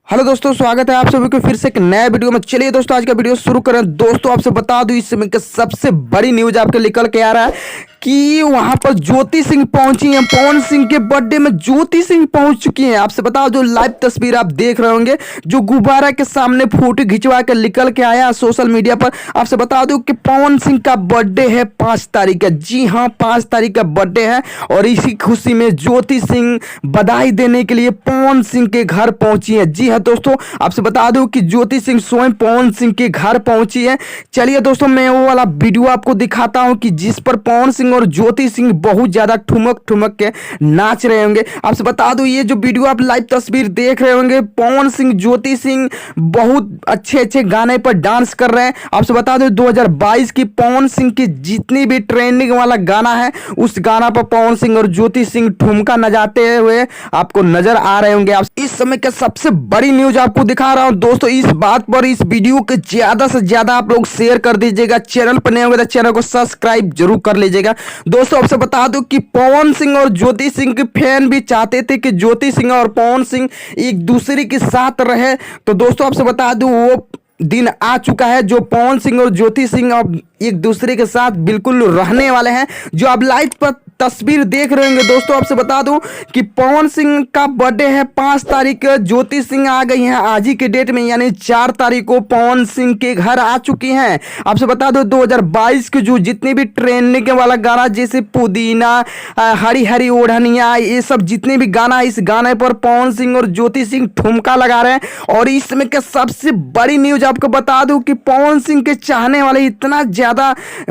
Hello दोस्तों, स्वागत है आप सभी को फिर से एक नए वीडियो में। चलिए दोस्तों, आज का वीडियो शुरू करें। दोस्तों आपसे बता दूं, इस समय का सबसे बड़ी न्यूज आपके निकल के आ रहा है कि वहां पर ज्योति सिंह पहुंची हैं। पवन सिंह के बर्थडे में ज्योति सिंह पहुंच चुकी हैं। आपसे बता दो, लाइव तस्वीर आप देख रहे होंगे, जो गुब्बारा के सामने फोटो खिंचवा के निकल के आया सोशल मीडिया पर। आपसे बता दूं कि पवन सिंह का बर्थडे है 5 तारीख का। जी हाँ, 5 तारीख का बर्थडे है और इसी खुशी में ज्योति सिंह बधाई देने के लिए पवन सिंह के घर पहुंची है। जी हाँ दोस्तों, आपसे बता दूं कि ज्योति सिंह स्वयं पवन सिंह के घर पहुंची है। चलिए दोस्तों, मैं वो वाला वीडियो आपको दिखाता हूं कि जिस पर पवन सिंह और ज्योति सिंह बहुत ज्यादा ठुमक ठुमक के नाच रहे होंगे। आपसे बता दूं, ये जो वीडियो आप लाइव तस्वीर देख रहे होंगे, पवन सिंह ज्योति सिंह बहुत अच्छे अच्छे गाने पर डांस कर रहे हैं। आपसे बता दूं, 2022 की पवन सिंह की जितनी भी ट्रेंडिंग वाला गाना है, उस गाना पर पवन सिंह और ज्योति सिंह ठुमका नचाते हुए आपको नजर आ रहे होंगे। आप इस समय का सबसे बड़ी न्यूज आपको दिखा रहा हूं दोस्तों। इस बात पर इस वीडियो के ज्यादा से ज्यादा आप लोग शेयर कर दीजिएगा। चैनल पर नए होंगे तो चैनल को सब्सक्राइब जरूर कर लीजिएगा। दोस्तों आपसे बता दूं कि पवन सिंह और ज्योति सिंह के फैन भी चाहते थे कि ज्योति सिंह और पवन सिंह एक दूसरे के साथ रहे। तो दोस्तों आपसे बता दूं, वो दिन आ चुका है जो पवन सिंह और ज्योति सिंह अब एक दूसरे के साथ बिल्कुल रहने वाले हैं। जो आप लाइव पर तस्वीर देख रहे होंगे दोस्तों, आपसे बता दूं कि पवन सिंह का बर्थडे है 5 तारीख। ज्योति सिंह आ गई हैं आज ही के डेट में, यानी 4 तारीख को पवन सिंह के घर आ चुकी हैं। आपसे बता दो, 2022 के जो जितने भी ट्रेंडिंग वाला गाना, जैसे पुदीना, हरी हरी ओढ़निया, ये सब जितने भी गाना, इस गाने पर पवन सिंह और ज्योति सिंह ठुमका लगा रहे हैं। और इस समय के सबसे बड़ी न्यूज आपको बता दूं कि पवन सिंह के चाहने वाले इतना ज्यादा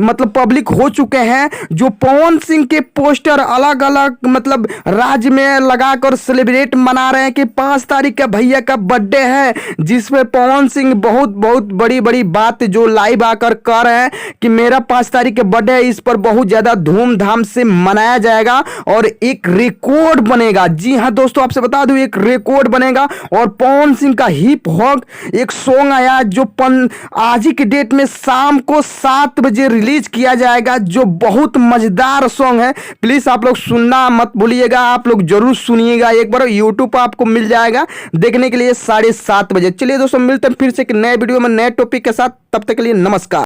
मतलब पब्लिक हो चुके हैं, जो पवन सिंह के पोस्टर अलग अलग मतलब राज्य में लगाकर सेलिब्रेट मना रहे हैं कि 5 तारीख का भैया का बर्थडे है। जिसमें पवन सिंह बहुत बहुत बड़ी बड़ी बात जो लाइव आकर कह रहे हैं कि मेरा 5 तारीख का बर्थडे है, इस पर बहुत ज्यादा धूमधाम से मनाया जाएगा और एक रिकॉर्ड बनेगा। जी हाँ दोस्तों, आपसे बता दूं, एक रिकॉर्ड बनेगा। और पवन सिंह का हिप हॉप एक सॉन्ग आया जो आज ही के डेट में शाम को 7 बजे रिलीज किया जाएगा, जो बहुत मजेदार सॉन्ग है। प्लीज आप लोग सुनना मत भूलिएगा, आप लोग जरूर सुनिएगा। एक बार यूट्यूब पर आपको मिल जाएगा देखने के लिए 7:30 बजे। चलिए दोस्तों, मिलते हैं फिर से एक नए वीडियो में नए टॉपिक के साथ। तब तक के लिए नमस्कार।